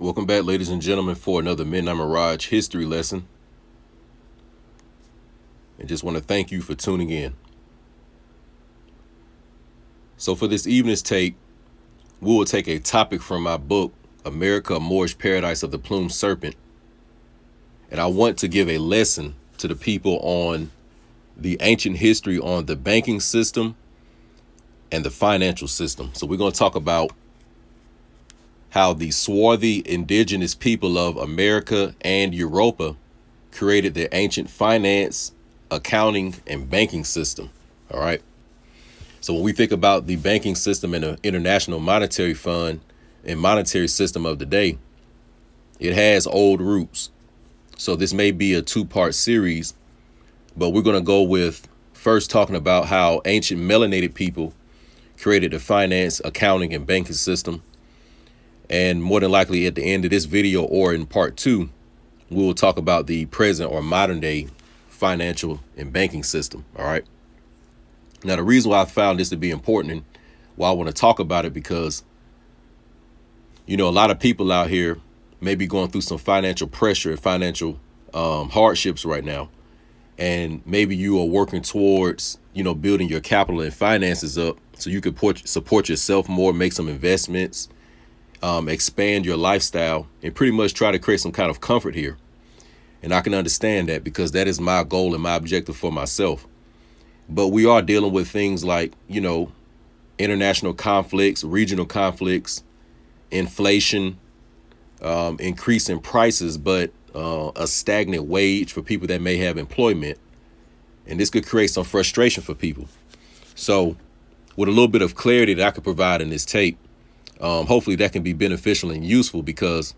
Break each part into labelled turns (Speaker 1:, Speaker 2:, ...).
Speaker 1: Welcome back, ladies and gentlemen, for another Midnight Mirage history lesson. And just want to thank you for tuning in. So for this evening's take, we will take a topic from my book, America, a Moorish Paradise of the Plumed Serpent. And I want to give a lesson to the people on the ancient history on the banking system and the financial system. So we're going to talk about how the swarthy indigenous people of America and Europa created their ancient finance, accounting, and banking system. All right. So when we think about the banking system and the International Monetary Fund and monetary system of the day, it has old roots. So this may be a two-part series, but we're going to go with first talking about how ancient melanated people created the finance, accounting, and banking system. And more than likely at the end of this video or in part two, we will talk about the present or modern day financial and banking system. All right. Now, the reason why I found this to be important and why I want to talk about it, because, a lot of people out here may be going through some financial pressure and financial hardships right now. And maybe you are working towards, building your capital and finances up so you could support yourself more, make some investments, expand your lifestyle, and pretty much try to create some kind of comfort here. And I can understand that because that is my goal and my objective for myself. But we are dealing with things like, international conflicts, regional conflicts, inflation, increase in prices, but a stagnant wage for people that may have employment. And this could create some frustration for people. So with a little bit of clarity that I could provide in this tape, hopefully that can be beneficial and useful, because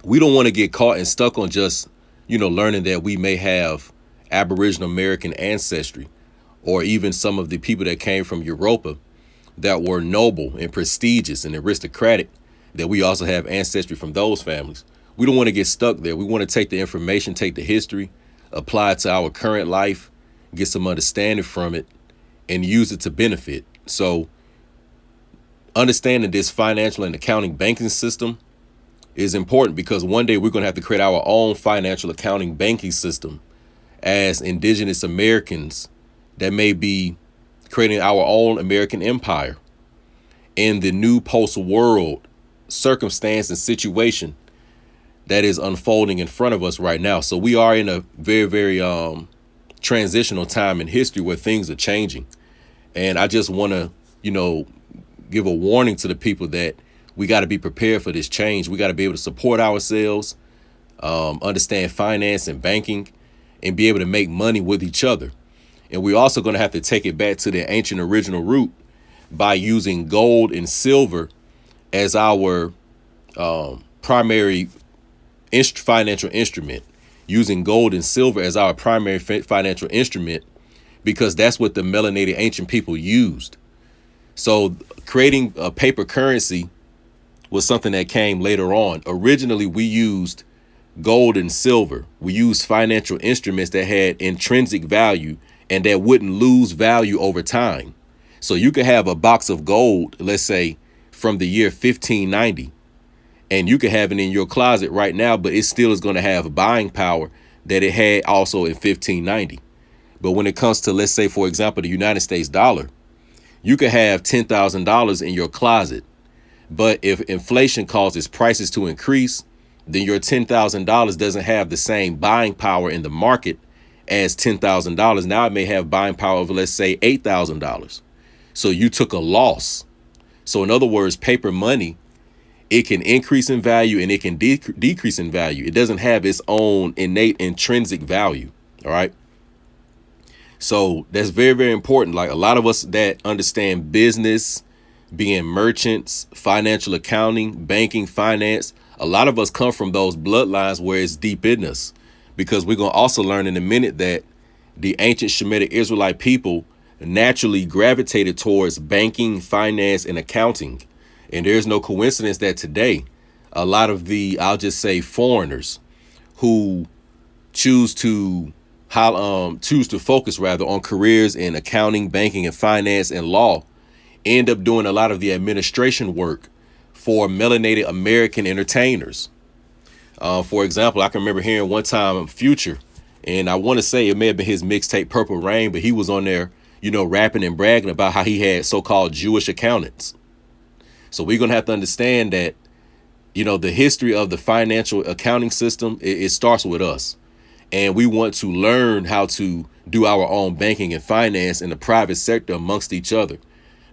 Speaker 1: we don't want to get caught and stuck on just, learning that we may have Aboriginal American ancestry, or even some of the people that came from Europa that were noble and prestigious and aristocratic, that we also have ancestry from those families. We don't want to get stuck there. We want to take the information, take the history, apply it to our current life, get some understanding from it, and use it to benefit. So understanding this financial and accounting banking system is important, because one day we're going to have to create our own financial accounting banking system as indigenous Americans that may be creating our own American empire in the new post-world circumstance and situation that is unfolding in front of us right now. So we are in a very, very transitional time in history where things are changing. And I just want to, give a warning to the people that we got to be prepared for this change. We got to be able to support ourselves, understand finance and banking, and be able to make money with each other. And we're also going to have to take it back to the ancient original root by using gold and silver as our primary financial instrument, using gold and silver as our primary financial instrument, because that's what the melanated ancient people used. So creating a paper currency was something that came later on. Originally, we used gold and silver. We used financial instruments that had intrinsic value and that wouldn't lose value over time. So you could have a box of gold, let's say from the year 1590, and you could have it in your closet right now, but it still is going to have buying power that it had also in 1590. But when it comes to, let's say, for example, the United States dollar, you could have $10,000 in your closet, but if inflation causes prices to increase, then your $10,000 doesn't have the same buying power in the market as $10,000. Now it may have buying power of, let's say, $8,000. So you took a loss. So in other words, paper money, it can increase in value and it can decrease in value. It doesn't have its own innate intrinsic value. All right. So that's very, very important. Like a lot of us that understand business, being merchants, financial accounting, banking, finance, a lot of us come from those bloodlines where it's deep in us, because we're going to also learn in a minute that the ancient Shemitic Israelite people naturally gravitated towards banking, finance, and accounting. And there's no coincidence that today, a lot of the, I'll just say, foreigners who choose to focus rather on careers in accounting, banking, and finance and law end up doing a lot of the administration work for melanated American entertainers. For example, I can remember hearing one time Future, and I want to say it may have been his mixtape Purple Rain, but he was on there, rapping and bragging about how he had so-called Jewish accountants. So we're going to have to understand that, the history of the financial accounting system, it starts with us. And we want to learn how to do our own banking and finance in the private sector amongst each other.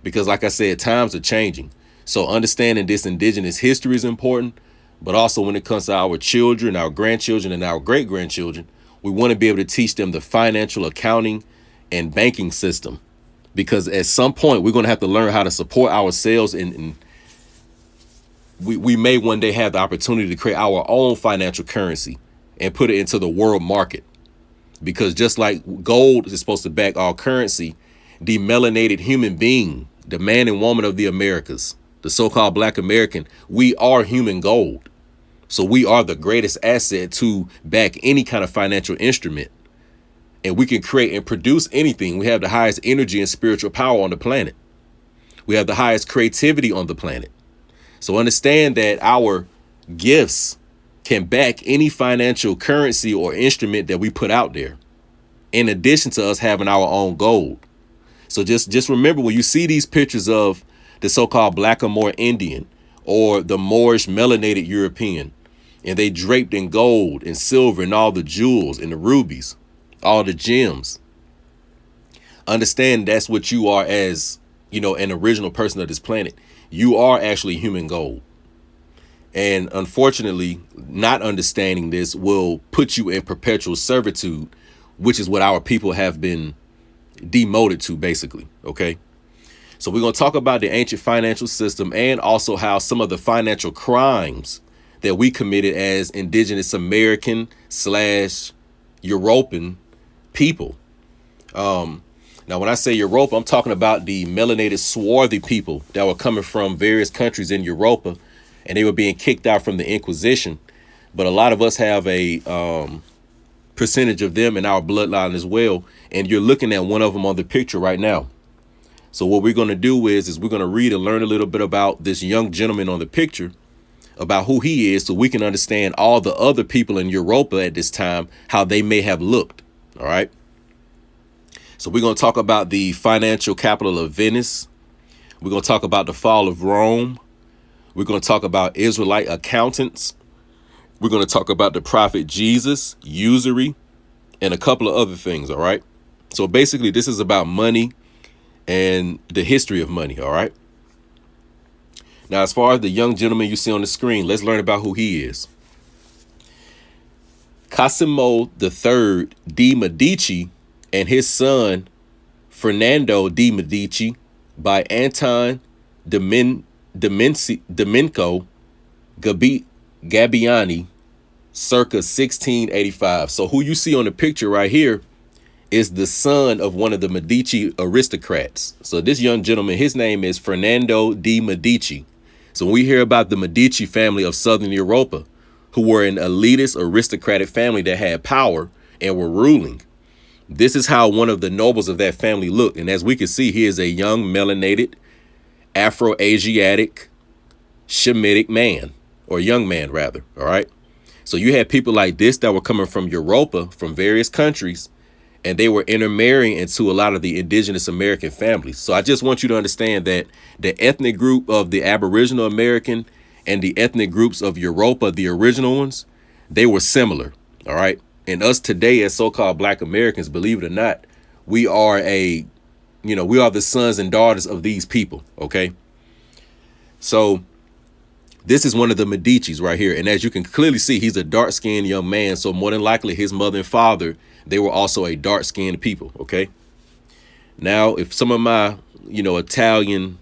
Speaker 1: Because like I said, times are changing. So understanding this indigenous history is important. But also when it comes to our children, our grandchildren, and our great-grandchildren, we want to be able to teach them the financial accounting and banking system. Because at some point, we're going to have to learn how to support ourselves, and we may one day have the opportunity to create our own financial currency and put it into the world market. Because just like gold is supposed to back our currency, the melanated human being, the man and woman of the Americas, the so-called Black American, we are human gold. So we are the greatest asset to back any kind of financial instrument. And we can create and produce anything. We have the highest energy and spiritual power on the planet. We have the highest creativity on the planet. So understand that our gifts can back any financial currency or instrument that we put out there, in addition to us having our own gold. So just remember, when you see these pictures of the so-called Black or Moor Indian or the Moorish melanated European, and they draped in gold and silver and all the jewels and the rubies, all the gems, understand that's what you are as, an original person of this planet. You are actually human gold. And unfortunately, not understanding this will put you in perpetual servitude, which is what our people have been demoted to, basically. OK, so we're going to talk about the ancient financial system and also how some of the financial crimes that we committed as indigenous American / European people. Now, when I say Europa, I'm talking about the melanated swarthy people that were coming from various countries in Europa, and they were being kicked out from the Inquisition. But a lot of us have a percentage of them in our bloodline as well. And you're looking at one of them on the picture right now. So what we're going to do is we're going to read and learn a little bit about this young gentleman on the picture, about who he is, so we can understand all the other people in Europa at this time, how they may have looked. All right. So we're going to talk about the financial capital of Venice. We're going to talk about the fall of Rome. We're going to talk about Israelite accountants. We're going to talk about the prophet Jesus, usury, and a couple of other things. All right. So basically, this is about money and the history of money. All right. Now, as far as the young gentleman you see on the screen, let's learn about who he is. Cosimo III de' Medici and his son, Fernando de' Medici, by Anton Domenico Gabbiani, circa 1685. So who you see on the picture right here is the son of one of the Medici aristocrats. So this young gentleman, his name is Fernando de' Medici. So when we hear about the Medici family of Southern Europa, who were an elitist aristocratic family that had power and were ruling, this is how one of the nobles of that family looked. And as we can see, he is a young melanated Afro-Asiatic Shemitic man, or young man rather. All right. So you had people like this that were coming from Europa, from various countries, and they were intermarrying into a lot of the indigenous American families. So I just want you to understand that the ethnic group of the Aboriginal American and the ethnic groups of Europa, the original ones, they were similar. All right. And us today as so-called Black Americans, believe it or not, we are we are the sons and daughters of these people. OK, so this is one of the Medicis right here. And as you can clearly see, he's a dark skinned young man. So more than likely his mother and father, they were also a dark skinned people. OK, now, if some of my, Italian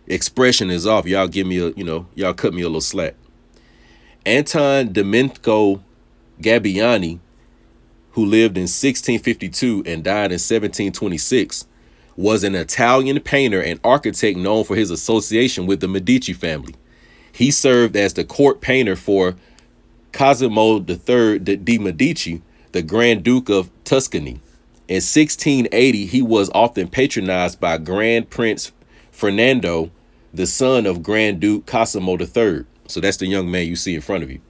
Speaker 1: expression is off, y'all give me y'all cut me a little slack. Anton Domenico Gabbiani, who lived in 1652 and died in 1726, was an Italian painter and architect known for his association with the Medici family. He served as the court painter for Cosimo III de' Medici, the Grand Duke of Tuscany. In 1680, he was often patronized by Grand Prince Fernando the son of Grand Duke Cosimo III. So that's the young man you see in front of you.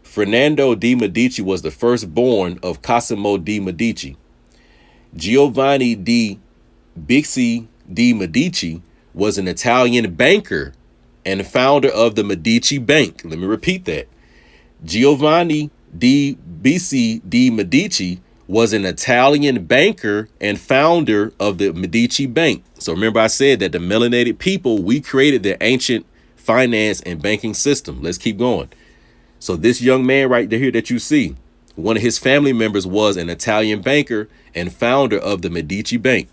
Speaker 1: Fernando de' Medici was the firstborn of Cosimo de' Medici. Giovanni de' Bixi de' Medici was an Italian banker and founder of the Medici Bank. Let me repeat that. Giovanni de' Bixi de' Medici was an Italian banker and founder of the Medici Bank. So remember I said that the melanated people, we created the ancient finance and banking system. Let's keep going. So this young man right here that you see, one of his family members was an Italian banker and founder of the Medici Bank.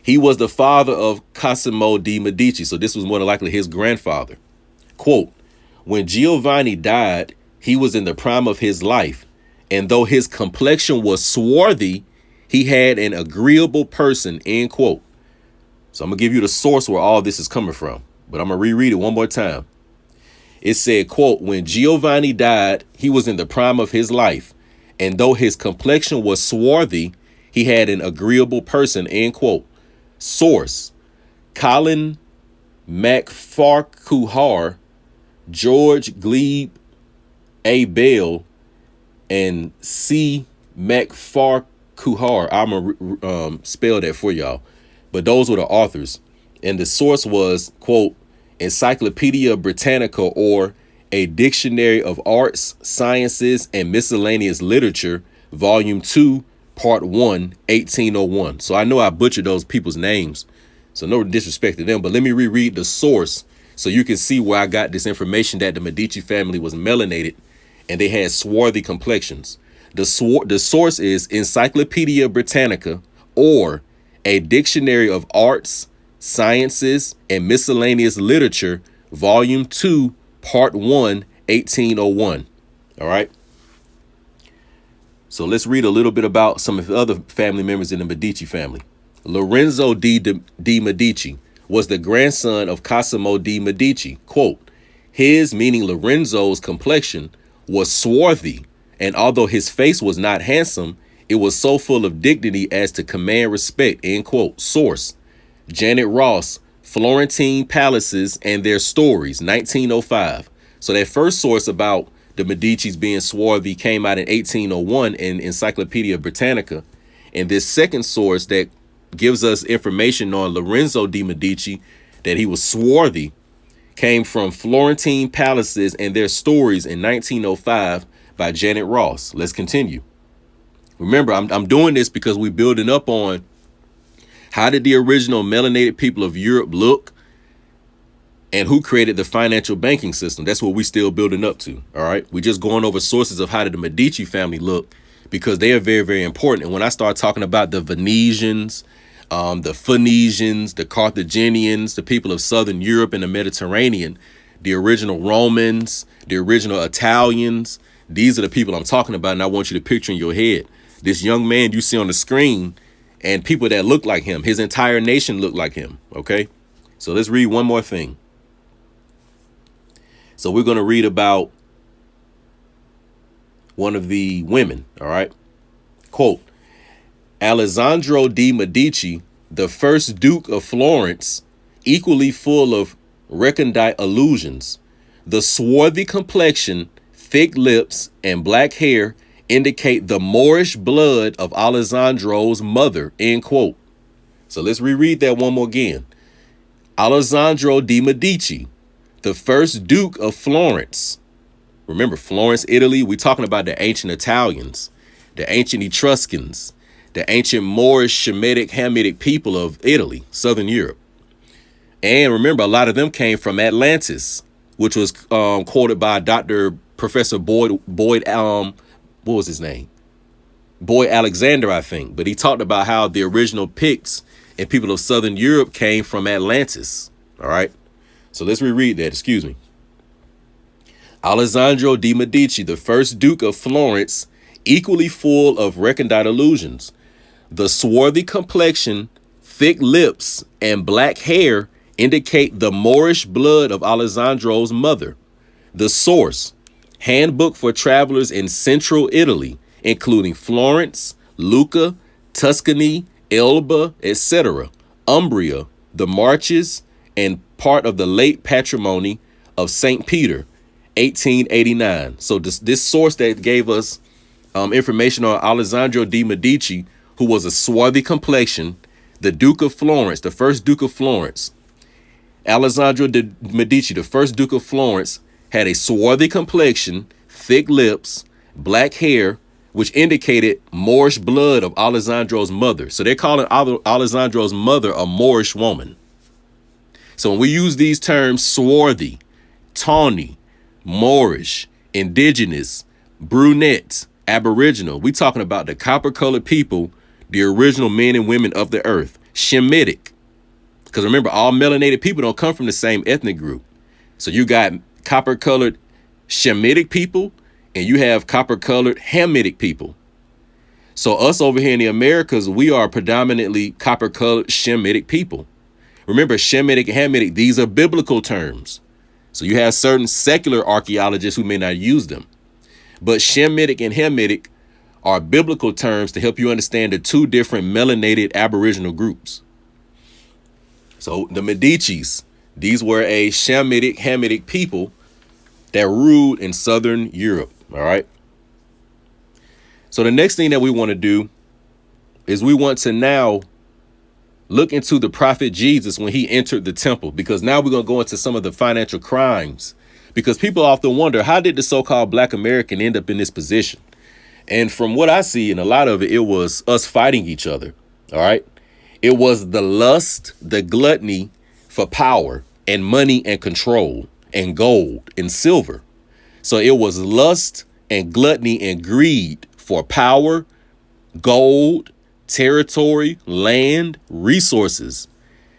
Speaker 1: He was the father of Cosimo de' Medici. So this was more than likely his grandfather. Quote, when Giovanni died, he was in the prime of his life. And though his complexion was swarthy, he had an agreeable person, end quote. So I'm going to give you the source where all this is coming from, but I'm going to reread it one more time. It said, quote, when Giovanni died, he was in the prime of his life. And though his complexion was swarthy, he had an agreeable person, end quote. Source, Colin MacFarquhar, George Glebe A. Bell, and C. MacFarquhar. I'm going to spell that for y'all. But those were the authors. And the source was, quote, Encyclopedia Britannica, or A Dictionary of Arts, Sciences, and Miscellaneous Literature, Volume 2, Part 1, 1801. So I know I butchered those people's names, so no disrespect to them. But let me reread the source so you can see where I got this information that the Medici family was melanated and they had swarthy complexions. The source is Encyclopedia Britannica, or A Dictionary of Arts, Sciences, and Miscellaneous Literature, Volume 2, Part 1, 1801. All right. So let's read a little bit about some of the other family members in the Medici family. Lorenzo de' Medici was the grandson of Cosimo de' Medici. Quote, his, meaning Lorenzo's, complexion was swarthy, and although his face was not handsome, it was so full of dignity as to command respect, end quote. Source, Janet Ross, Florentine Palaces and Their Stories, 1905. So that first source about the Medicis being swarthy came out in 1801 in Encyclopedia Britannica. And this second source that gives us information on Lorenzo de' Medici, that he was swarthy, came from Florentine Palaces and Their Stories in 1905 by Janet Ross. Let's continue. Remember, I'm doing this because we're building up on how did the original melanated people of Europe look and who created the financial banking system. That's what we're still building up to. All right. We're just going over sources of how did the Medici family look, because they are very, very important. And when I start talking about the Venetians, the Phoenicians, the Carthaginians, the people of Southern Europe and the Mediterranean, the original Romans, the original Italians, these are the people I'm talking about. And I want you to picture in your head this young man you see on the screen and people that look like him. His entire nation looked like him. OK, so let's read one more thing. So we're going to read about one of the women. All right. Quote, Alessandro de' Medici, the first Duke of Florence, equally full of recondite illusions. The swarthy complexion, thick lips, and black hair indicate the Moorish blood of Alessandro's mother, end quote. So let's reread that one more again. Alessandro de' Medici, the first Duke of Florence. Remember, Florence, Italy, we're talking about the ancient Italians, the ancient Etruscans, the ancient Moorish, Shemitic, Hamitic people of Italy, Southern Europe. And remember, a lot of them came from Atlantis, which was quoted by Dr. Professor Boyd, what was his name? Boyd Alexander, I think. But he talked about how the original Picts and people of Southern Europe came from Atlantis. All right. So let's reread that. Excuse me. Alessandro de' Medici, the first Duke of Florence, equally full of recondite illusions. The swarthy complexion, thick lips, and black hair indicate the Moorish blood of Alessandro's mother. The source, Handbook for Travelers in Central Italy, including Florence, Lucca, Tuscany, Elba, etc., Umbria, the Marches, and part of the late patrimony of St. Peter, 1889. So this source that gave us information on Alessandro de Medici, who was a swarthy complexion, the Duke of Florence, the first Duke of Florence. Alessandro de Medici, the first Duke of Florence, had a swarthy complexion, thick lips, black hair, which indicated Moorish blood of Alessandro's mother. So they're calling Alessandro's mother a Moorish woman. So when we use these terms, swarthy, tawny, Moorish, indigenous, brunette, aboriginal, we talking about the copper-colored people, the original men and women of the earth. Shemitic. Because remember, all melanated people don't come from the same ethnic group. So you got copper-colored Shemitic people, and you have copper-colored Hamitic people. So us over here in the Americas, we are predominantly copper-colored Shemitic people. Remember, Shemitic and Hamitic, these are biblical terms. So you have certain secular archaeologists who may not use them. But Shemitic and Hamitic are biblical terms to help you understand the two different melanated aboriginal groups. So the Medicis, these were a Shemitic, Hamitic people that ruled in Southern Europe. All right. So the next thing that we want to do is we want to now look into the prophet Jesus when he entered the temple, because now we're going to go into some of the financial crimes, because people often wonder, how did the so-called Black American end up in this position? And from what I see, and a lot of it, it was us fighting each other. All right. It was the lust, the gluttony for power and money and control and gold and silver. So it was lust and gluttony and greed for power, gold, territory, land, resources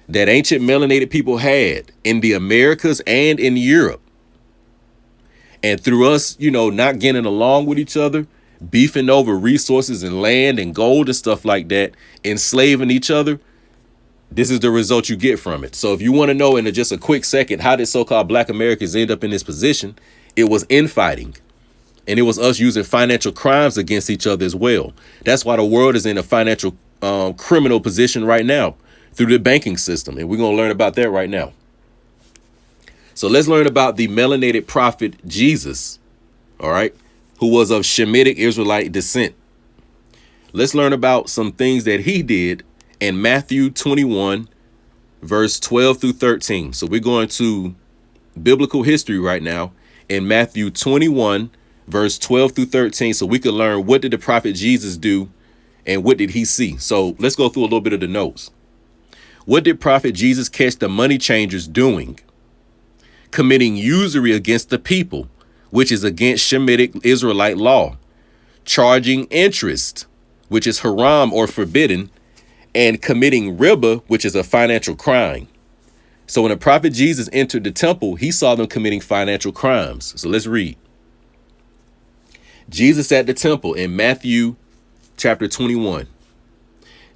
Speaker 1: that ancient melanated people had in the Americas and in Europe. And through us, not getting along with each other, beefing over resources and land and gold and stuff like that, enslaving each other, this is the result you get from it. So if you want to know in just a quick second, how did so-called Black Americans end up in this position? It was infighting. And it was us using financial crimes against each other as well. That's why the world is in a financial criminal position right now through the banking system. And we're going to learn about that right now. So let's learn about the melanated prophet Jesus, all right, who was of Shemitic Israelite descent. Let's learn about some things that he did in Matthew 21, verse 12 through 13. So we're going to biblical history right now in Matthew 21, verse 12 through 13. So we can learn, what did the prophet Jesus do and what did he see? So let's go through a little bit of the notes. What did prophet Jesus catch the money changers doing? Committing usury against the people, which is against Shemitic Israelite law. Charging interest, which is haram or forbidden, and committing riba, which is a financial crime. So when the prophet Jesus entered the temple, he saw them committing financial crimes. So let's read. Jesus at the temple in Matthew chapter 21.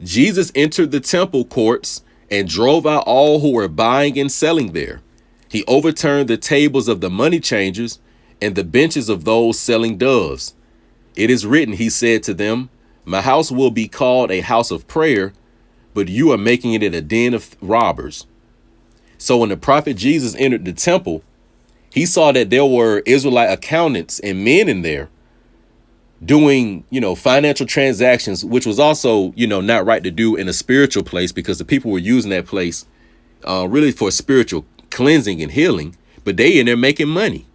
Speaker 1: Jesus entered the temple courts and drove out all who were buying and selling there. He overturned the tables of the money changers and the benches of those selling doves. It is written, he said to them, my house will be called a house of prayer, but you are making it a den of robbers. So when the prophet Jesus entered the temple, he saw that there were Israelite accountants and men in there doing, financial transactions, which was also, not right to do in a spiritual place, because the people were using that place really for spiritual cleansing and healing, but they in there making money.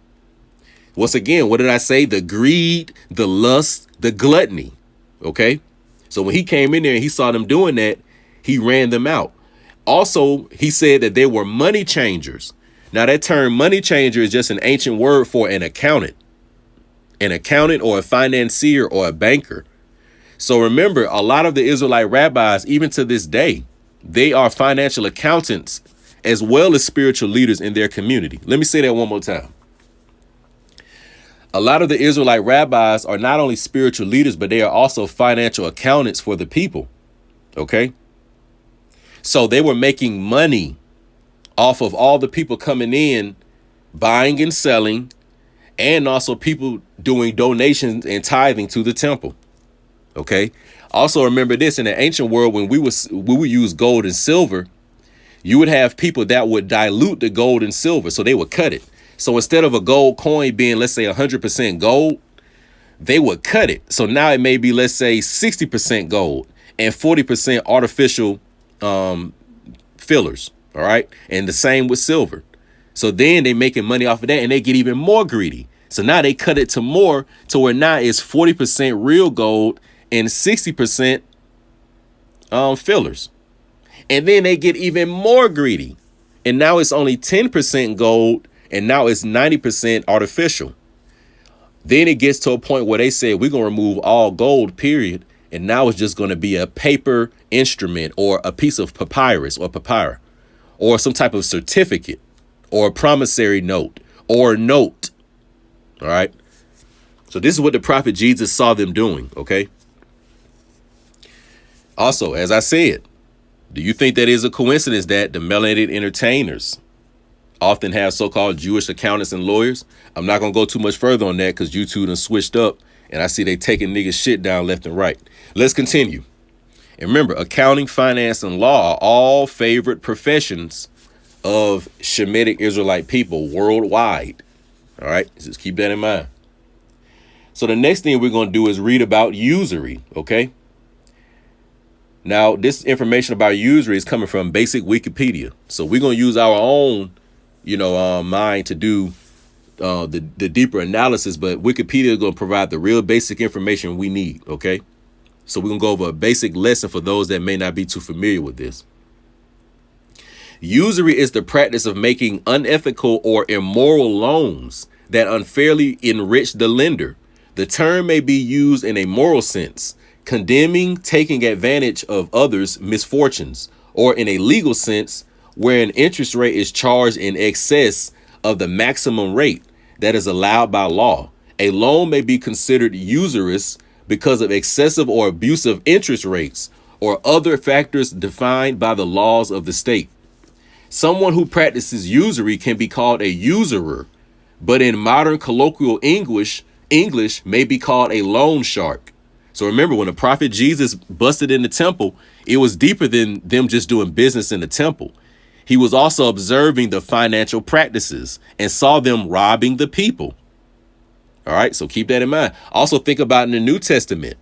Speaker 1: Once again, what did I say? The greed, the lust, the gluttony. Okay. So when he came in there and he saw them doing that, he ran them out. Also, he said that they were money changers. Now that term money changer is just an ancient word for an accountant or a financier or a banker. So remember, a lot of the Israelite rabbis, even to this day, they are financial accountants as well as spiritual leaders in their community. Let me say that one more time. A lot of the Israelite rabbis are not only spiritual leaders, but they are also financial accountants for the people. Okay. So they were making money off of all the people coming in, buying and selling, and also people doing donations and tithing to the temple. OK. Also, remember this, in the ancient world, when we would use gold and silver, You would have people that would dilute the gold and silver, so they would cut it. So instead of a gold coin being, let's say, 100% gold, they would cut it. So now it may be, let's say, 60% gold and 40% artificial fillers. All right. And the same with silver. So then they making money off of that, and they get even more greedy. So now they cut it to more, to where now it's 40% real gold and 60% fillers. And then they get even more greedy. And now it's only 10% gold, and now it's 90% artificial. Then it gets to a point where they say, we're going to remove all gold, period. And now it's just going to be a paper instrument, or a piece of papyrus or papyrus, or some type of certificate, or a promissory note, or a note. All right. So this is what the prophet Jesus saw them doing. OK. Also, as I said, do you think that is a coincidence that the melanated entertainers often have so-called Jewish accountants and lawyers? I'm not going to go too much further on that, because YouTube done switched up, and I see they taking niggas shit down left and right. Let's continue. And remember, accounting, finance, and law are all favorite professions of Shemitic Israelite people worldwide. All right, just keep that in mind. So the next thing we're going to do is read about usury. OK. Now, this information about usury is coming from basic Wikipedia. So we're going to use our own, mind to do the deeper analysis. But Wikipedia is going to provide the real basic information we need. OK. So we're going to go over a basic lesson for those that may not be too familiar with this. Usury is the practice of making unethical or immoral loans that unfairly enrich the lender. The term may be used in a moral sense, condemning taking advantage of others' misfortunes, or in a legal sense, where an interest rate is charged in excess of the maximum rate that is allowed by law. A loan may be considered usurious because of excessive or abusive interest rates or other factors defined by the laws of the state. Someone who practices usury can be called a usurer, but in modern colloquial English may be called a loan shark. So remember, when the prophet Jesus busted in the temple, it was deeper than them just doing business in the temple. He was also observing the financial practices and saw them robbing the people. All right, so keep that in mind. Also think about in the New Testament,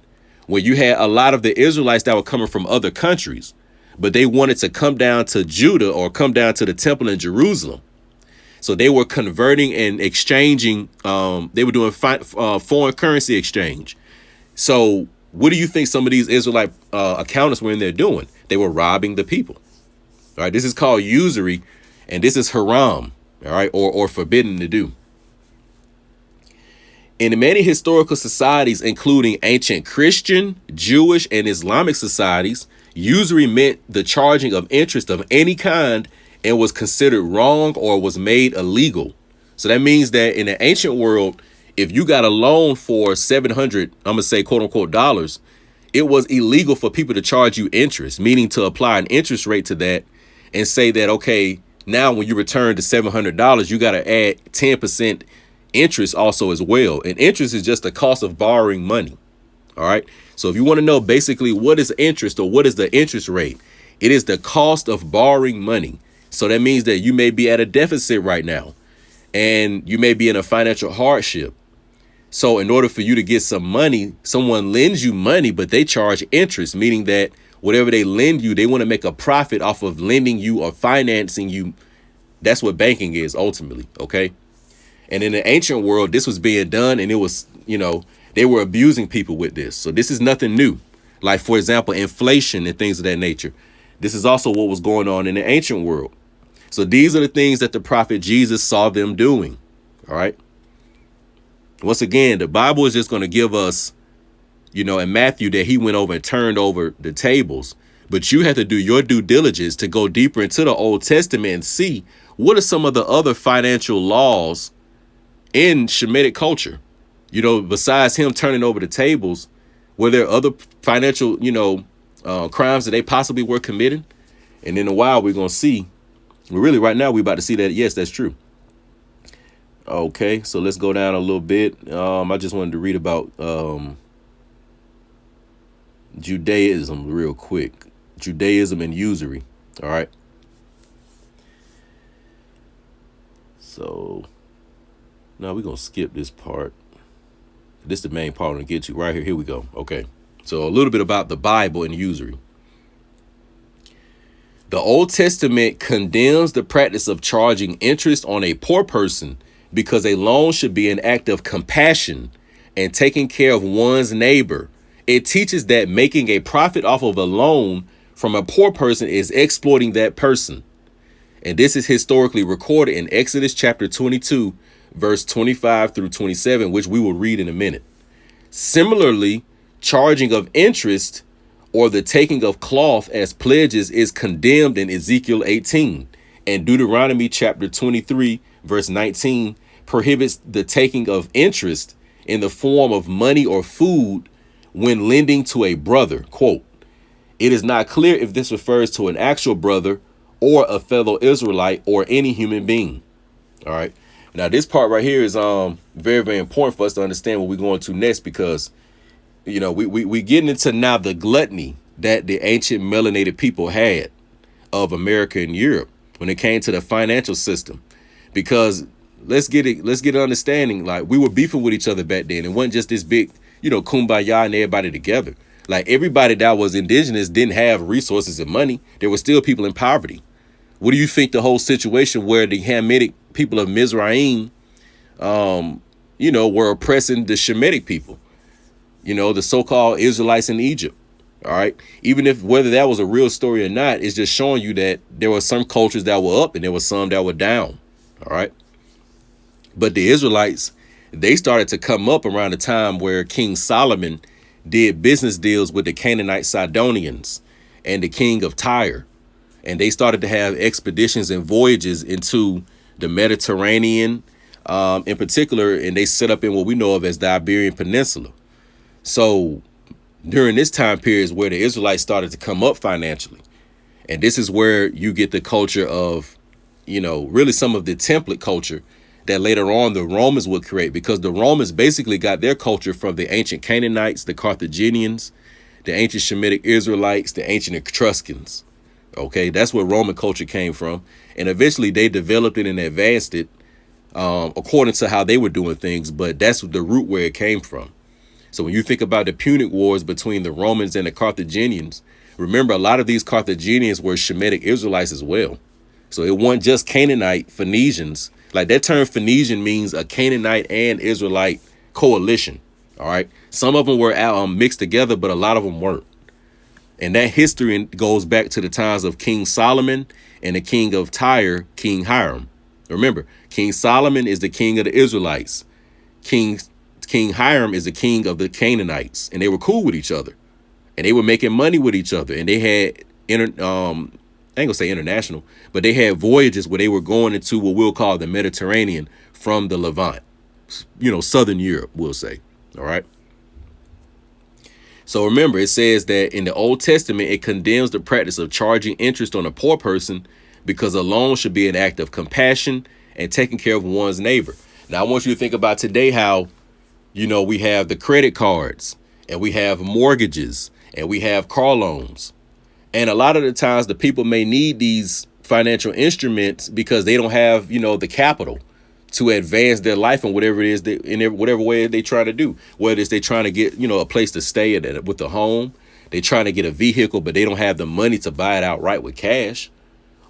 Speaker 1: where you had a lot of the Israelites that were coming from other countries, but they wanted to come down to Judah or come down to the temple in Jerusalem. So they were converting and exchanging. They were doing foreign currency exchange. So what do you think some of these Israelite accountants were in there doing? They were robbing the people. All right. This is called usury, and this is haram. All right. Or forbidden to do. In many historical societies, including ancient Christian, Jewish, and Islamic societies, usury meant the charging of interest of any kind and was considered wrong or was made illegal. So that means that in the ancient world, if you got a loan for 700, I'm going to say, quote unquote, dollars, it was illegal for people to charge you interest, meaning to apply an interest rate to that and say that, OK, now when you return to $700, you got to add 10% interest also as well. And interest is just the cost of borrowing money. All right. So if you want to know basically what is interest or what is the interest rate, it is the cost of borrowing money. So that means that you may be at a deficit right now and you may be in a financial hardship. So in order for you to get some money, someone lends you money, but they charge interest, meaning that whatever they lend you, they want to make a profit off of lending you or financing you. That's what banking is ultimately. OK. And in the ancient world, this was being done, and it was, they were abusing people with this. So this is nothing new. Like, for example, inflation and things of that nature. This is also what was going on in the ancient world. So these are the things that the prophet Jesus saw them doing. All right. Once again, the Bible is just going to give us, in Matthew that he went over and turned over the tables. But you have to do your due diligence to go deeper into the Old Testament and see what are some of the other financial laws in Shemitic culture. Besides him turning over the tables, were there other financial, crimes that they possibly were committing? And in a while, we're going to see. Really, right now, we're about to see that, yes, that's true. Okay, so let's go down a little bit. I just wanted to read about Judaism real quick. Judaism and usury. All right. So now we're going to skip this part. This is the main part I'm going to get to right here. Here we go. Okay. So a little bit about the Bible and usury. The Old Testament condemns the practice of charging interest on a poor person because a loan should be an act of compassion and taking care of one's neighbor. It teaches that making a profit off of a loan from a poor person is exploiting that person. And this is historically recorded in Exodus chapter 22, verse 25 through 27, which we will read in a minute. Similarly, charging of interest or the taking of cloth as pledges is condemned in Ezekiel 18, and Deuteronomy chapter 23, verse 19 prohibits the taking of interest in the form of money or food when lending to a brother. Quote, it is not clear if this refers to an actual brother or a fellow Israelite or any human being. All right. Now, this part right here is very, very important for us to understand what we're going to next, because, you know, we getting into now the gluttony that the ancient melanated people had of America and Europe when it came to the financial system. Because let's get an understanding. Like, we were beefing with each other back then. It wasn't just this big, you know, kumbaya and everybody together. Like, everybody that was indigenous didn't have resources and money. There were still people in poverty. What do you think the whole situation where the Hamitic people of Mizraim, you know, were oppressing the Shemitic people, you know, the so-called Israelites in Egypt? All right. Even if whether that was a real story or not, it's just showing you that there were some cultures that were up and there were some that were down. All right. But the Israelites, they started to come up around the time where King Solomon did business deals with the Canaanite Sidonians and the king of Tyre. And they started to have expeditions and voyages into the Mediterranean in particular. And they set up in what we know of as the Iberian Peninsula. So during this time period is where the Israelites started to come up financially. And this is where you get the culture of, you know, really some of the template culture that later on the Romans would create, because the Romans basically got their culture from the ancient Canaanites, the Carthaginians, the ancient Shemitic Israelites, the ancient Etruscans. OK, that's where Roman culture came from. And eventually they developed it and advanced it according to how they were doing things. But that's the root where it came from. So when you think about the Punic Wars between the Romans and the Carthaginians, remember, a lot of these Carthaginians were Shemitic Israelites as well. So it wasn't just Canaanite Phoenicians. Like, that term Phoenician means a Canaanite and Israelite coalition. All right. Some of them were mixed together, but a lot of them weren't. And that history goes back to the times of King Solomon and the king of Tyre, King Hiram. Remember, King Solomon is the king of the Israelites. King Hiram is the king of the Canaanites. And they were cool with each other. And they were making money with each other. And they had, I ain't gonna say international, but they had voyages where they were going into what we'll call the Mediterranean from the Levant. You know, Southern Europe, we'll say. All right. So remember, it says that in the Old Testament, it condemns the practice of charging interest on a poor person because a loan should be an act of compassion and taking care of one's neighbor. Now, I want you to think about today how, you know, we have the credit cards and we have mortgages and we have car loans. And a lot of the times the people may need these financial instruments because they don't have, you know, the capital to advance their life in whatever it is that in whatever way they try to do, whether it's they trying to get, you know, a place to stay at with the home, they trying to get a vehicle, but they don't have the money to buy it outright with cash,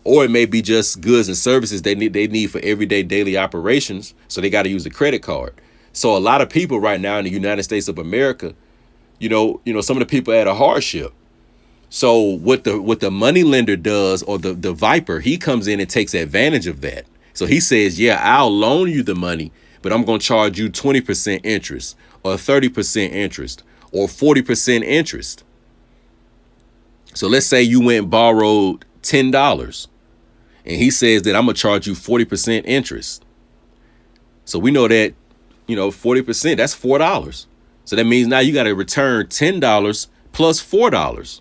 Speaker 1: or it may be just goods and services they need for everyday daily operations. So they got to use a credit card. So a lot of people right now in the United States of America, you know, some of the people at a hardship. So what the money lender does, or the Viper, he comes in and takes advantage of that. So he says, yeah, I'll loan you the money, but I'm going to charge you 20% interest or 30% interest or 40% interest. So let's say you went and borrowed $10 and he says that I'm going to charge you 40% interest. So we know that, you know, 40%, that's $4. So that means now you got to return $10 plus $4.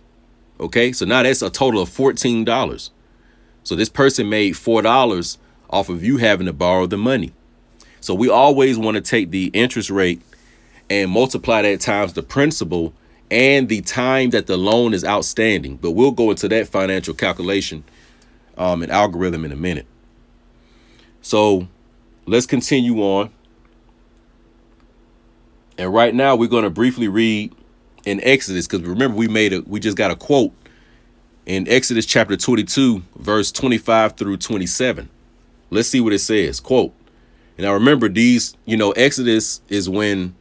Speaker 1: OK, so now that's a total of $14. So this person made $4 off of you having to borrow the money. So we always want to take the interest rate and multiply that times the principal and the time that the loan is outstanding. But we'll go into that financial calculation and algorithm in a minute. So let's continue on. And right now we're going to briefly read in Exodus, because remember we just got a quote in Exodus chapter 22, verse 25 through 27. Let's see what it says. Quote. And I remember these, Exodus is when,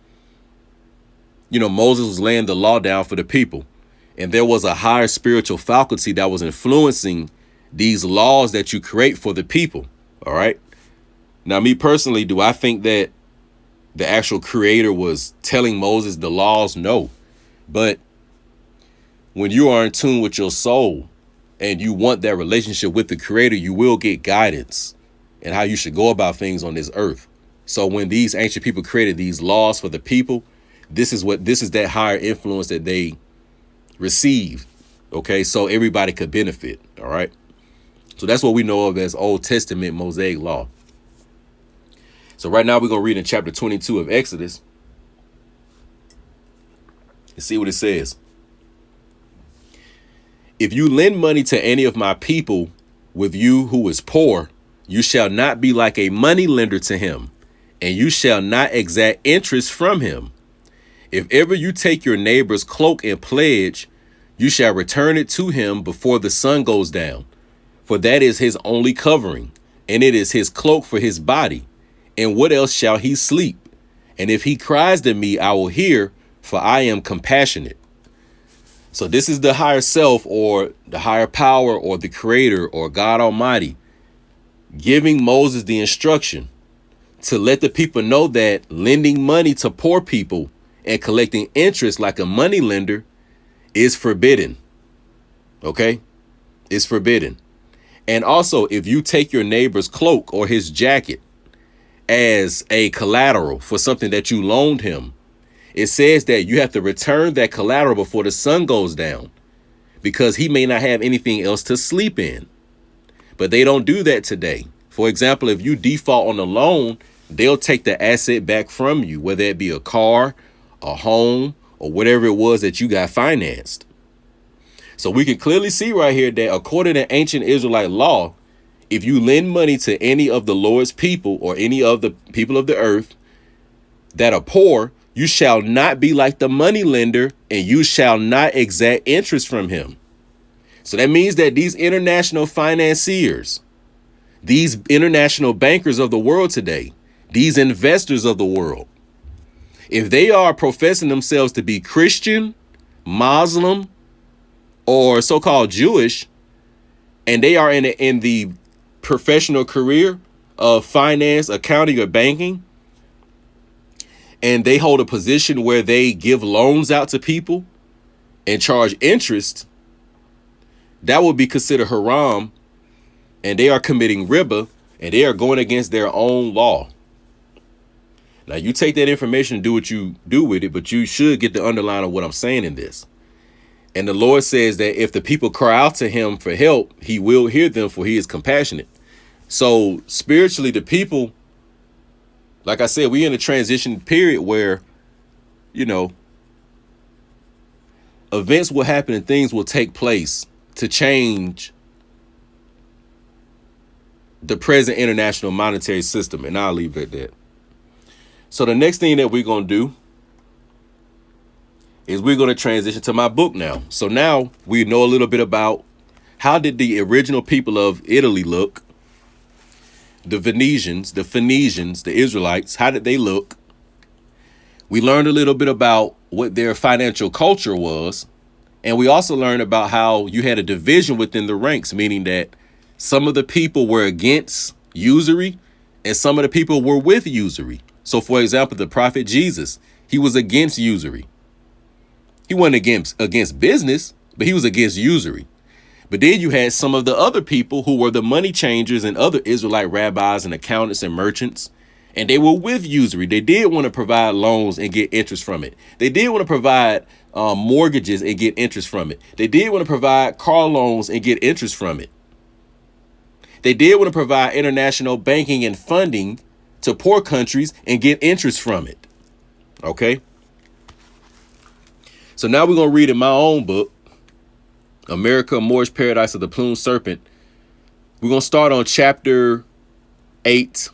Speaker 1: Moses was laying the law down for the people. And there was a higher spiritual faculty that was influencing these laws that you create for the people. All right. Now, me personally, do I think that the actual creator was telling Moses the laws? No. But when you are in tune with your soul and you want that relationship with the creator, you will get guidance and how you should go about things on this earth. So when these ancient people created these laws for the people, this is that higher influence that they received. Okay, so everybody could benefit. All right. So that's what we know of as Old Testament Mosaic law. So right now we're going to read in chapter 22 of Exodus and see what it says. If you lend money to any of my people with you who is poor, you shall not be like a money lender to him, and you shall not exact interest from him. If ever you take your neighbor's cloak and pledge, you shall return it to him before the sun goes down, for that is his only covering, and it is his cloak for his body. And what else shall he sleep? And if he cries to me, I will hear, for I am compassionate. So this is the higher self, or the higher power, or the creator, or God Almighty, giving Moses the instruction to let the people know that lending money to poor people and collecting interest like a money lender is forbidden. Okay? It's forbidden. And also, if you take your neighbor's cloak or his jacket as a collateral for something that you loaned him, it says that you have to return that collateral before the sun goes down, because he may not have anything else to sleep in. But they don't do that today. For example, if you default on a loan, they'll take the asset back from you, whether it be a car, a home, or whatever it was that you got financed. So we can clearly see right here that according to ancient Israelite law, if you lend money to any of the Lord's people or any of the people of the earth that are poor, you shall not be like the money lender, and you shall not exact interest from him. So that means that these international financiers, these international bankers of the world today, these investors of the world, if they are professing themselves to be Christian, Muslim, or so-called Jewish, and they are in the professional career of finance, accounting, or banking, and they hold a position where they give loans out to people and charge interest, that would be considered haram, and they are committing riba, and they are going against their own law. Now, you take that information and do what you do with it, but you should get the underline of what I'm saying in this. And the Lord says that if the people cry out to him for help, he will hear them, for he is compassionate. So spiritually, the people, like I said, we in a transition period where, events will happen and things will take place to change the present international monetary system. And I'll leave it at that. So the next thing that we're going to do is we're going to transition to my book now. So now we know a little bit about how did the original people of Italy look? The Venetians, the Phoenicians, the Israelites, how did they look? We learned a little bit about what their financial culture was. And we also learned about how you had a division within the ranks, meaning that some of the people were against usury and some of the people were with usury. So, for example, the prophet Jesus, he was against usury. He wasn't against business, but he was against usury. But then you had some of the other people who were the money changers and other Israelite rabbis and accountants and merchants, and they were with usury. They did want to provide loans and get interest from it. They did want to provide mortgages and get interest from it. They did want to provide car loans and get interest from it. They did want to provide international banking and funding to poor countries and get interest from it. Okay. So now we're going to read in my own book, America, a Moorish Paradise of the Plumed Serpent. We're going to start on chapter 8,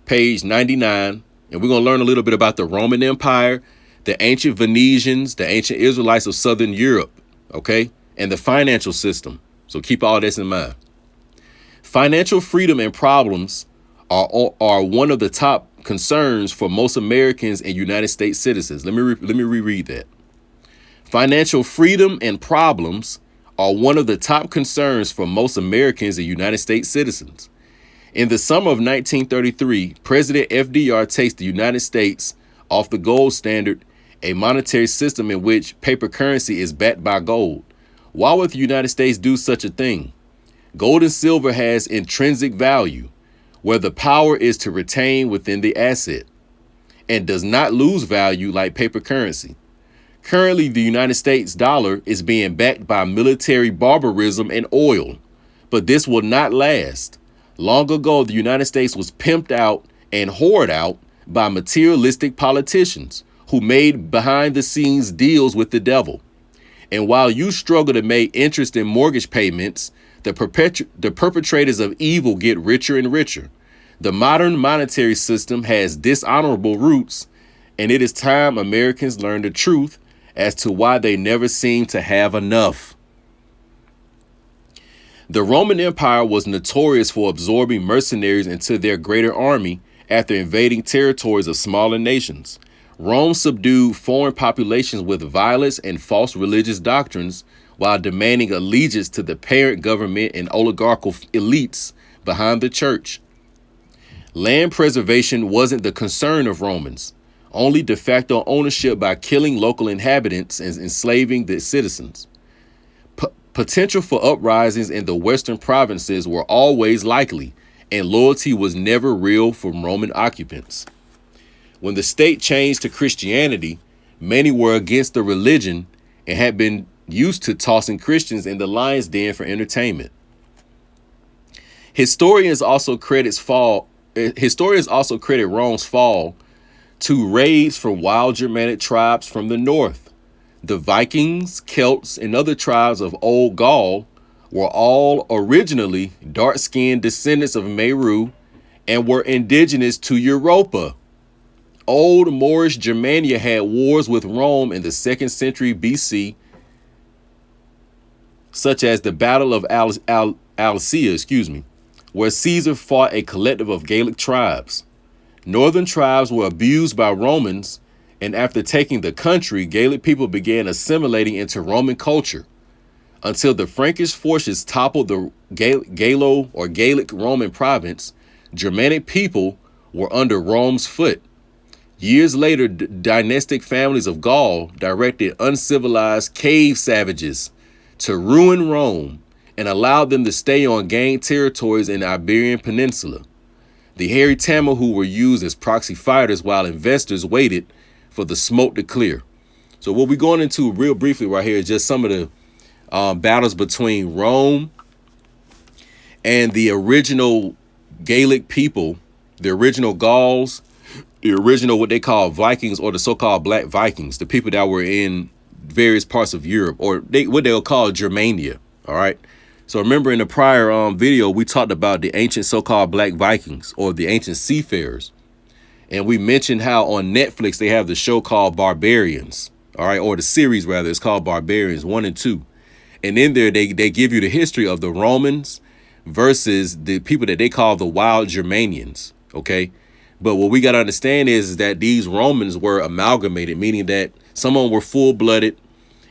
Speaker 1: page 99, and we're going to learn a little bit about the Roman Empire, the ancient Venetians, the ancient Israelites of Southern Europe, okay, and the financial system. So keep all this in mind. Financial freedom and problems are one of the top concerns for most Americans and United States citizens. Let me reread that. Financial freedom and problems are one of the top concerns for most Americans and United States citizens. In the summer of 1933, President FDR takes the United States off the gold standard, a monetary system in which paper currency is backed by gold. Why would the United States do such a thing? Gold and silver has intrinsic value, where the power is to retain within the asset, and does not lose value like paper currency. Currently, the United States dollar is being backed by military barbarism and oil, but this will not last. Long ago, the United States was pimped out and whored out by materialistic politicians who made behind-the-scenes deals with the devil. And while you struggle to make interest in mortgage payments, the perpetrators of evil get richer and richer. The modern monetary system has dishonorable roots, and it is time Americans learn the truth as to why they never seem to have enough. The Roman Empire was notorious for absorbing mercenaries into their greater army after invading territories of smaller nations. Rome subdued foreign populations with violence and false religious doctrines while demanding allegiance to the parent government and oligarchical elites behind the church. Land preservation wasn't the concern of Romans, only de facto ownership by killing local inhabitants and enslaving the citizens. Potential for uprisings in the western provinces were always likely, and loyalty was never real from Roman occupants. When the state changed to Christianity, many were against the religion and had been used to tossing Christians in the lion's den for entertainment. Historians also credit Rome's fall to raids from wild Germanic tribes from the north. The Vikings, Celts, and other tribes of Old Gaul were all originally dark-skinned descendants of Meru and were indigenous to Europa. Old Moorish Germania had wars with Rome in the 2nd century BC, such as the Battle of Alcea, where Caesar fought a collective of Gaelic tribes. Northern tribes were abused by Romans, and after taking the country, Gaelic people began assimilating into Roman culture. Until the Frankish forces toppled the Gaelic Roman province, Germanic people were under Rome's foot. Years later, dynastic families of Gaul directed uncivilized cave savages to ruin Rome and allowed them to stay on gained territories in the Iberian Peninsula. The hairy Tamil were used as proxy fighters while investors waited for the smoke to clear. So what we're going into real briefly right here is just some of the battles between Rome and the original Gaelic people, the original Gauls, the original what they call Vikings, or the so-called Black Vikings, the people that were in various parts of Europe, or what they'll call Germania. All right. So remember in the prior video, we talked about the ancient so-called Black Vikings, or the ancient seafarers. And we mentioned how on Netflix they have the show called Barbarians, all right, or the series rather, it's called Barbarians 1 and 2. And in there, they give you the history of the Romans versus the people that they call the wild Germanians, okay? But what we got to understand is that these Romans were amalgamated, meaning that some of them were full-blooded,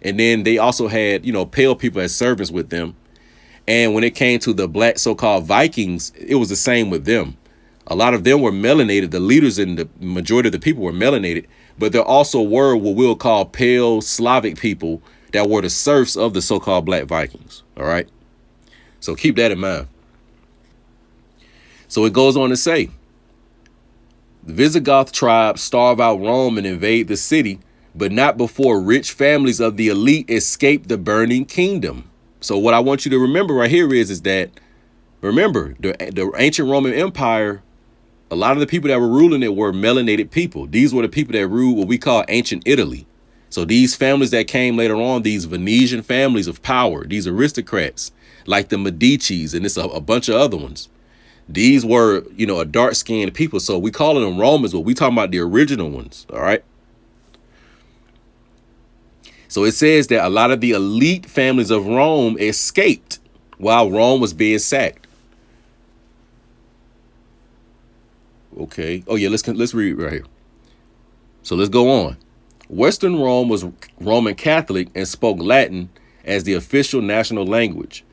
Speaker 1: and then they also had, pale people as servants with them. And when it came to the black so-called Vikings, it was the same with them. A lot of them were melanated. The leaders and the majority of the people were melanated, but there also were what we'll call pale Slavic people that were the serfs of the so-called Black Vikings. All right. So keep that in mind. So it goes on to say, the Visigoth tribes starve out Rome and invade the city, but not before rich families of the elite escape the burning kingdom. So what I want you to remember right here is that, remember, the ancient Roman Empire, a lot of the people that were ruling it were melanated people. These were the people that ruled what we call ancient Italy. So these families that came later on, these Venetian families of power, these aristocrats like the Medicis, and it's a bunch of other ones. These were, a dark-skinned people. So we calling them Romans, but we talking about the original ones. All right. So it says that a lot of the elite families of Rome escaped while Rome was being sacked. Okay. Oh yeah, let's read right here. So let's go on. Western Rome was Roman Catholic and spoke Latin as the official national language.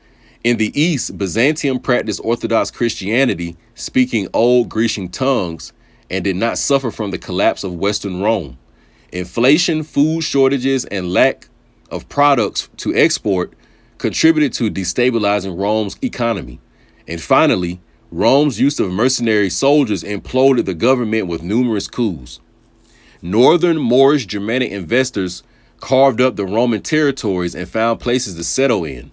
Speaker 1: In the East, Byzantium practiced Orthodox Christianity, speaking Old Grecian tongues, and did not suffer from the collapse of Western Rome. Inflation, food shortages, and lack of products to export contributed to destabilizing Rome's economy. And finally, Rome's use of mercenary soldiers imploded the government with numerous coups. Northern Moorish Germanic investors carved up the Roman territories and found places to settle in.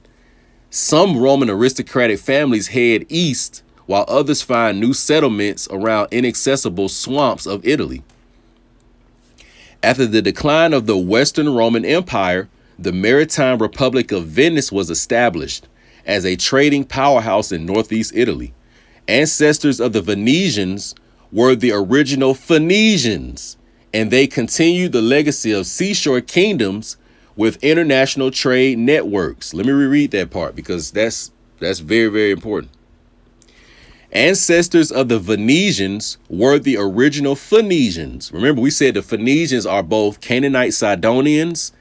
Speaker 1: Some Roman aristocratic families head east, while others find new settlements around inaccessible swamps of Italy. After the decline of the Western Roman Empire, the Maritime Republic of Venice was established as a trading powerhouse in northeast Italy. Ancestors of the Venetians were the original Phoenicians, and they continued the legacy of seashore kingdoms with international trade networks. Let me reread that part because that's very, very important. Ancestors of the Venetians were the original Phoenicians. Remember, we said the Phoenicians are both Canaanite Sidonians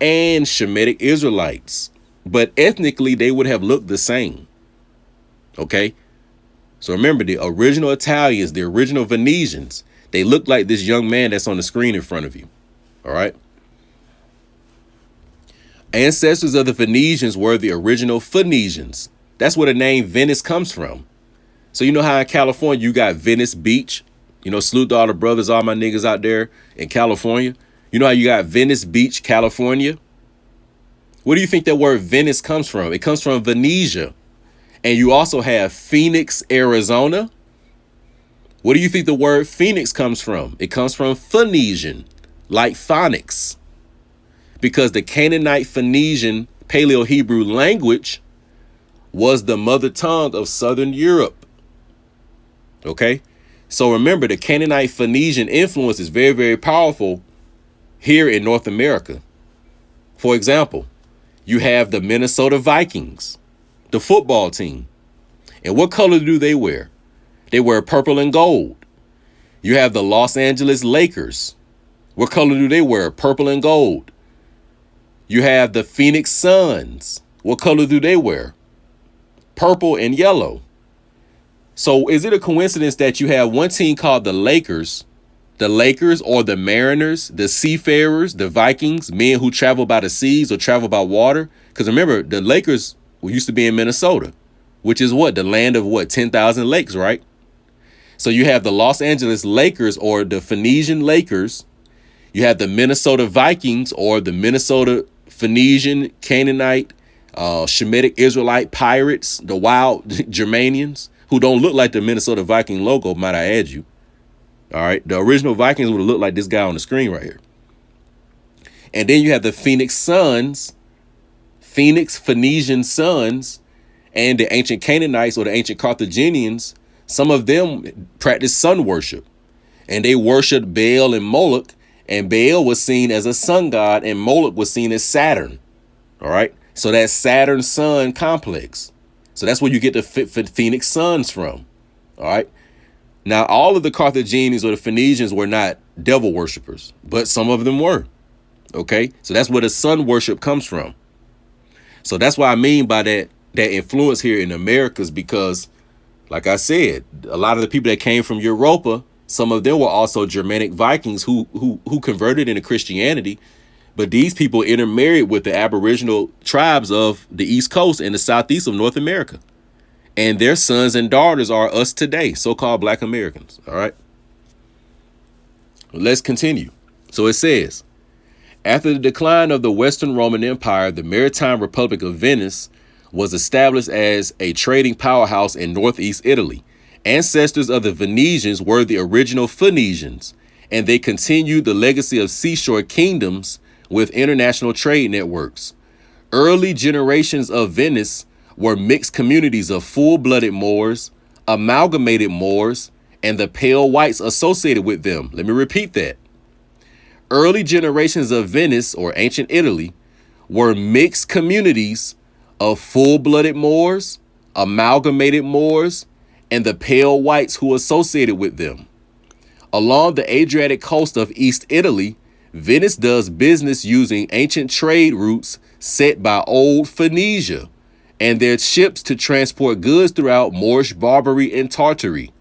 Speaker 1: and Shemitic Israelites, but ethnically they would have looked the same. Okay, so remember, the original Italians, the original Venetians, they look like this young man that's on the screen in front of you. All right. Ancestors of the Venetians were the original Phoenicians. That's where the name Venice comes from. So you know how in California you got Venice Beach? Salute to all the brothers, all my niggas out there in California. You know how you got Venice Beach, California? Where do you think that word Venice comes from? It comes from Venetia. And you also have Phoenix, Arizona. What do you think the word Phoenix comes from? It comes from Phoenician, like phonics. Because the Canaanite Phoenician Paleo-Hebrew language was the mother tongue of Southern Europe. Okay, so remember, the Canaanite Phoenician influence is very, very powerful here in North America. For example, you have the Minnesota Vikings, the football team. And what color do they wear? They wear purple and gold. You have the Los Angeles Lakers. What color do they wear? Purple and gold. You have the Phoenix Suns. What color do they wear? Purple and yellow. So is it a coincidence that you have one team called the Lakers or the Mariners, the Seafarers, the Vikings, men who travel by the seas or travel by water? Because remember, the Lakers used to be in Minnesota, which is what? The land of what? 10,000 lakes, right? So you have the Los Angeles Lakers or the Phoenician Lakers. You have the Minnesota Vikings or the Minnesota Phoenician, Canaanite, Shemitic Israelite pirates, the wild Germanians, who don't look like the Minnesota Viking logo, might I add you. All right. The original Vikings would have looked like this guy on the screen right here. And then you have the Phoenix Suns, Phoenician Suns, and the ancient Canaanites or the ancient Carthaginians. Some of them practiced sun worship, and they worshiped Baal and Moloch, and Baal was seen as a sun god and Moloch was seen as Saturn. All right. So that's Saturn sun complex. So that's where you get the Phoenix Suns from. All right. Now, all of the Carthaginians or the Phoenicians were not devil worshippers, but some of them were. OK, so that's where the sun worship comes from. So that's what I mean by that influence here in Americas, because, like I said, a lot of the people that came from Europa, some of them were also Germanic Vikings who converted into Christianity. But these people intermarried with the Aboriginal tribes of the East Coast and the Southeast of North America. And their sons and daughters are us today, so-called Black Americans. All right. Let's continue. So it says, after the decline of the Western Roman Empire, the Maritime Republic of Venice was established as a trading powerhouse in northeast Italy. Ancestors of the Venetians were the original Phoenicians, and they continued the legacy of seashore kingdoms with international trade networks. Early generations of Venice were mixed communities of full-blooded Moors, amalgamated Moors, and the pale whites associated with them. Let me repeat that. Early generations of Venice, or ancient Italy, were mixed communities of full-blooded Moors, amalgamated Moors, and the pale whites who associated with them. Along the Adriatic coast of East Italy, Venice does business using ancient trade routes set by old Phoenicia and their ships to transport goods throughout Moorish Barbary and Tartary.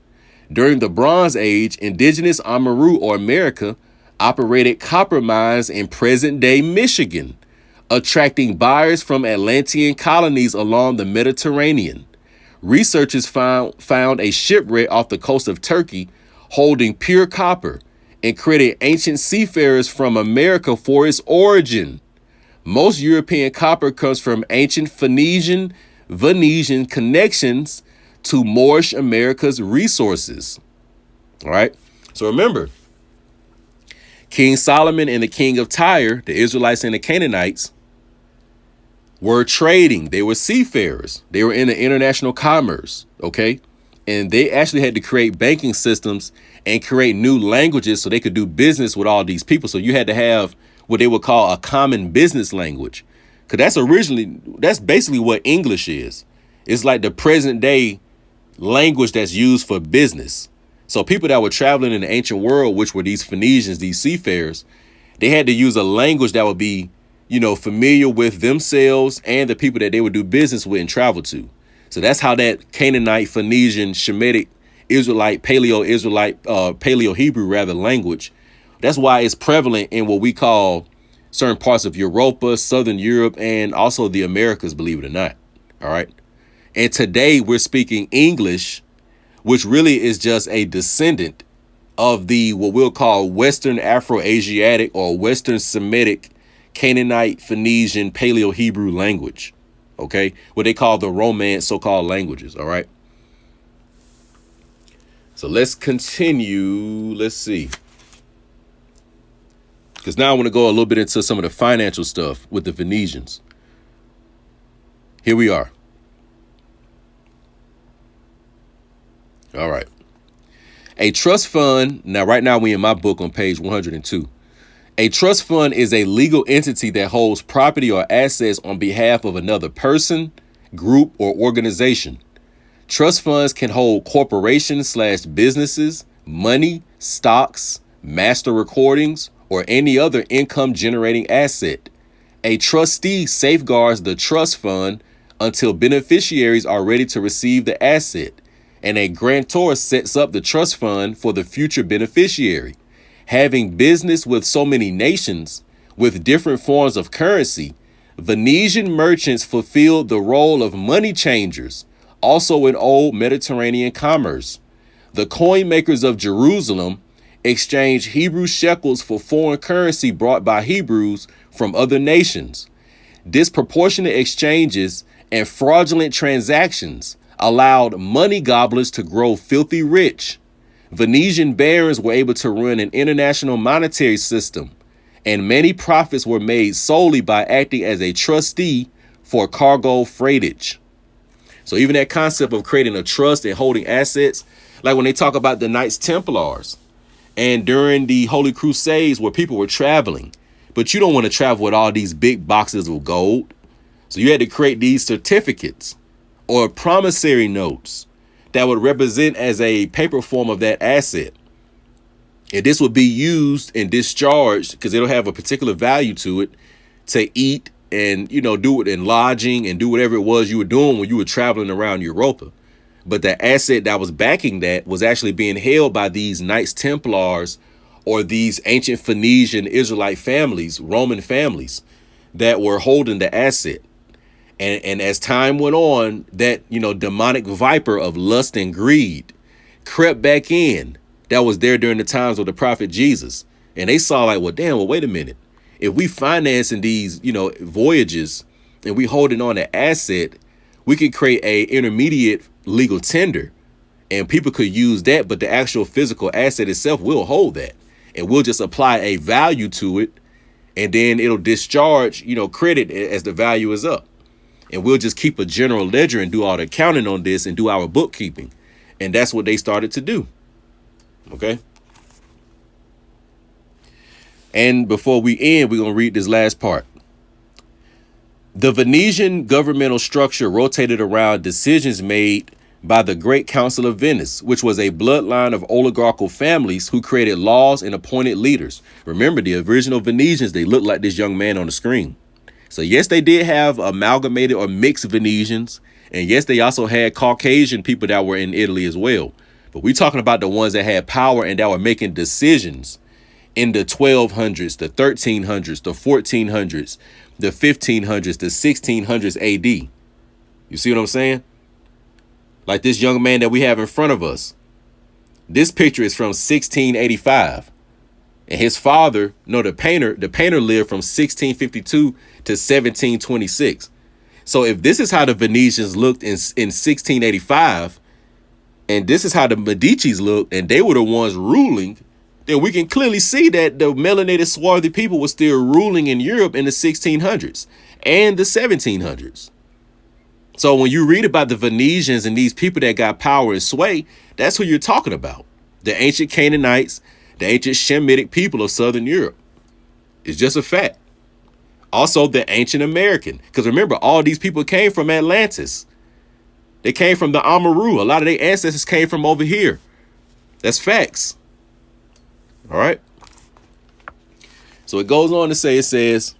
Speaker 1: During the Bronze Age, indigenous Amaru or America operated copper mines in present-day Michigan, attracting buyers from Atlantean colonies along the Mediterranean. Researchers found a shipwreck off the coast of Turkey holding pure copper and credit ancient seafarers from America for its origin. Most European copper comes from ancient Venetian connections to Moorish America's resources. All right. So remember, King Solomon and the king of Tyre, the Israelites and the Canaanites, were trading. They were seafarers. They were in the international commerce. Okay. And they actually had to create banking systems and create new languages so they could do business with all these people. So you had to have what they would call a common business language. Because that's basically what English is. It's like the present day language that's used for business. So people that were traveling in the ancient world, which were these Phoenicians, these seafarers, they had to use a language that would be, familiar with themselves and the people that they would do business with and travel to. So that's how that Canaanite, Phoenician, Shemitic, Israelite, Paleo-Hebrew language, that's why it's prevalent in what we call certain parts of Europa, Southern Europe, and also the Americas, believe it or not. All right. And today we're speaking English, which really is just a descendant of the what we'll call Western Afro-Asiatic or Western Semitic, Canaanite, Phoenician, Paleo-Hebrew language. OK, what they call the Romance so-called languages. All right. So let's continue. Let's see. Because now I want to go a little bit into some of the financial stuff with the Venetians. Here we are. All right. A trust fund. Now, right now, we in my book on page 102. A trust fund is a legal entity that holds property or assets on behalf of another person, group, or organization. Trust funds can hold corporations/businesses, money, stocks, master recordings, or any other income generating asset. A trustee safeguards the trust fund until beneficiaries are ready to receive the asset, and a grantor sets up the trust fund for the future beneficiary. Having business with so many nations with different forms of currency, Venetian merchants fulfilled the role of money changers, also in old Mediterranean commerce. The coin makers of Jerusalem exchanged Hebrew shekels for foreign currency brought by Hebrews from other nations. Disproportionate exchanges and fraudulent transactions allowed money gobblers to grow filthy rich. Venetian barons were able to run an international monetary system, and many profits were made solely by acting as a trustee for cargo freightage. So even that concept of creating a trust and holding assets, like when they talk about the Knights Templars and during the Holy Crusades where people were traveling, but you don't want to travel with all these big boxes of gold. So you had to create these certificates or promissory notes that would represent as a paper form of that asset. And this would be used and discharged because it'll have a particular value to it to eat and, do it in lodging and do whatever it was you were doing when you were traveling around Europa. But the asset that was backing that was actually being held by these Knights Templars or these ancient Phoenician Israelite families, Roman families that were holding the asset. And as time went on, that, demonic viper of lust and greed crept back in that was there during the times of the prophet Jesus. And they saw like, wait a minute. If we financing these, voyages and we holding on to asset, we could create a intermediate legal tender and people could use that. But the actual physical asset itself will hold that and we'll just apply a value to it. And then it'll discharge, credit as the value is up. And we'll just keep a general ledger and do all the accounting on this and do our bookkeeping. And that's what they started to do. Okay. And before we end, we're going to read this last part. The Venetian governmental structure rotated around decisions made by the Great Council of Venice, which was a bloodline of oligarchical families who created laws and appointed leaders. Remember, the original Venetians, they looked like this young man on the screen. So yes, they did have amalgamated or mixed Venetians. And yes, they also had Caucasian people that were in Italy as well. But we're talking about the ones that had power and that were making decisions in the 1200s, the 1300s, the 1400s, the 1500s, the 1600s AD. You see what I'm saying? Like this young man that we have in front of us. This picture is from 1685. And his father, no, the painter lived from 1652 to 1726. So if this is how the Venetians looked in 1685, and this is how the Medicis looked, and they were the ones ruling, then we can clearly see that the melanated swarthy people were still ruling in Europe in the 1600s and the 1700s. So when you read about the Venetians and these people that got power and sway, that's who you're talking about. The ancient Canaanites, the ancient Shemitic people of Southern Europe. It's just a fact. Also, the ancient American. Because remember, all these people came from Atlantis. They came from the Amaru. A lot of their ancestors came from over here. That's facts. All right. So it goes on to say, it says,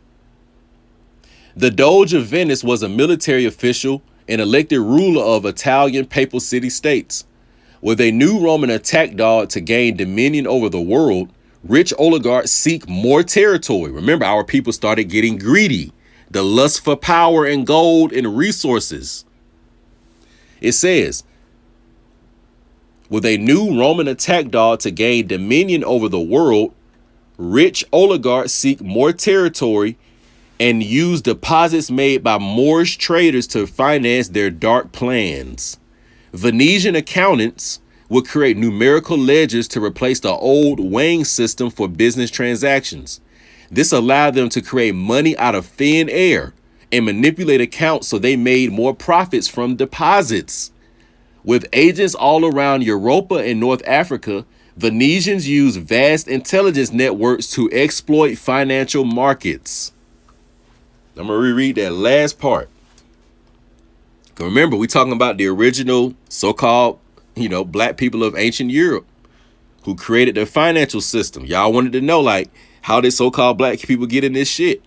Speaker 1: the Doge of Venice was a military official and elected ruler of Italian papal city states. With a new Roman attack dog to gain dominion over the world, rich oligarchs seek more territory. Remember, our people started getting greedy, the lust for power and gold and resources. It says, with a new Roman attack dog to gain dominion over the world, rich oligarchs seek more territory and use deposits made by Moorish traders to finance their dark plans. Venetian accountants would create numerical ledgers to replace the old weighing system for business transactions. This allowed them to create money out of thin air and manipulate accounts so they made more profits from deposits. With agents all around Europa and North Africa, Venetians used vast intelligence networks to exploit financial markets. I'm going to reread that last part. Remember, we're talking about the original so-called, black people of ancient Europe who created the financial system. Y'all wanted to know, like, how did so-called black people get in this shit?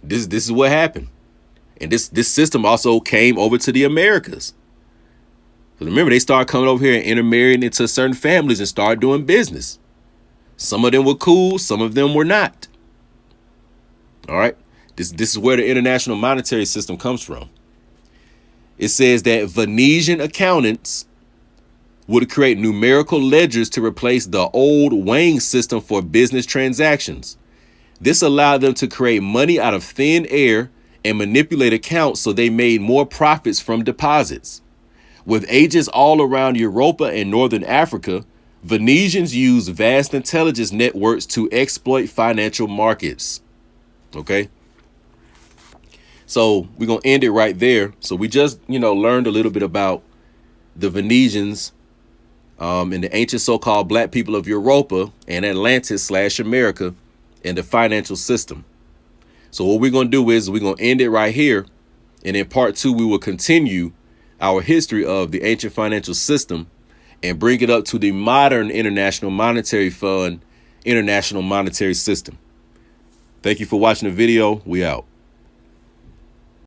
Speaker 1: This is what happened. And this system also came over to the Americas. So remember, they started coming over here and intermarrying into certain families and started doing business. Some of them were cool. Some of them were not. All right. This is where the international monetary system comes from. It says that Venetian accountants would create numerical ledgers to replace the old weighing system for business transactions. This allowed them to create money out of thin air and manipulate accounts so they made more profits from deposits. With agents all around Europa and Northern Africa, Venetians used vast intelligence networks to exploit financial markets. Okay. So we're going to end it right there. So we just, learned a little bit about the Venetians and the ancient so-called black people of Europa and Atlantis/America and the financial system. So what we're going to do is we're going to end it right here. And in part 2, we will continue our history of the ancient financial system and bring it up to the modern International Monetary Fund, International Monetary System. Thank you for watching the video. We out.